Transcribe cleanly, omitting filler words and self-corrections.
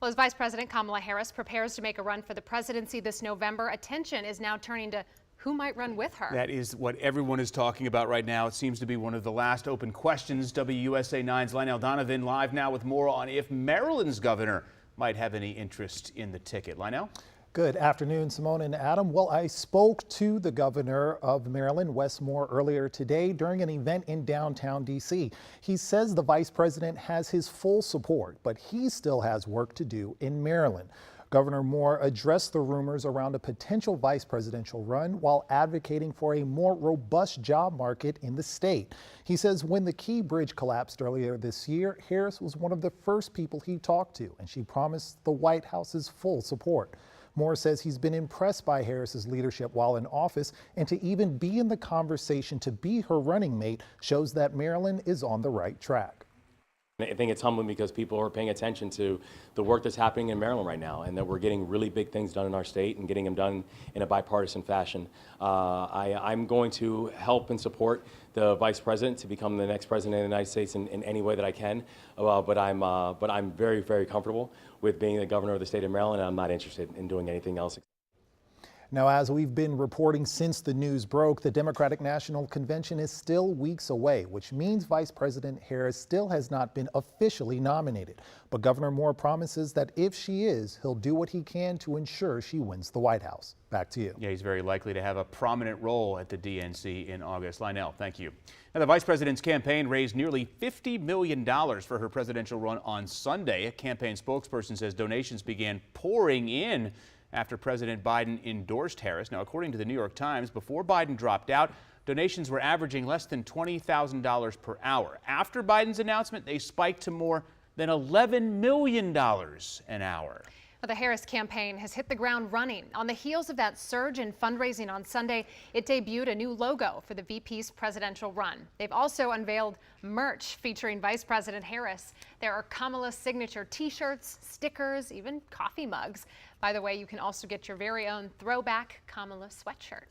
Well, as Vice President Kamala Harris prepares to make a run for the presidency this November, attention is now turning to who might run with her. That is what everyone is talking about right now. It seems to be one of the last open questions. WUSA 9's Lionel Donovan live now with more on if Maryland's governor might have any interest in the ticket. Lionel? Good afternoon, Simone and Adam. Well, I spoke to the governor of Maryland, Wes Moore, earlier today during an event in downtown D.C. He says the vice president has his full support, but he still has work to do in Maryland. Governor Moore addressed the rumors around a potential vice presidential run while advocating for a more robust job market in the state. He says when the Key Bridge collapsed earlier this year, Harris was one of the first people he talked to, and she promised the White House's full support. Moore says he's been impressed by Harris's leadership while in office, and to even be in the conversation to be her running mate shows that Maryland is on the right track. I think it's humbling because people are paying attention to the work that's happening in Maryland right now, and that we're getting really big things done in our state and getting them done in a bipartisan fashion. I'm going to help and support the vice president to become the next president of the United States in any way that I can. But I'm very, very comfortable with being the governor of the state of Maryland, and I'm not interested in doing anything else. Now, as we've been reporting since the news broke, the Democratic National Convention is still weeks away, which means Vice President Harris still has not been officially nominated. But Governor Moore promises that if she is, he'll do what he can to ensure she wins the White House. Back to you. Yeah, he's very likely to have a prominent role at the DNC in August. Lionel, thank you. Now, the vice president's campaign raised nearly $50 million for her presidential run on Sunday. A campaign spokesperson says donations began pouring in after President Biden endorsed Harris. Now, according to the New York Times, before Biden dropped out, donations were averaging less than $20,000 per hour. After Biden's announcement, they spiked to more than $11 million an hour. The Harris campaign has hit the ground running. On the heels of that surge in fundraising on Sunday, it debuted a new logo for the VP's presidential run. They've also unveiled merch featuring Vice President Harris. There are Kamala signature t-shirts, stickers, even coffee mugs. By the way, you can also get your very own throwback Kamala sweatshirt.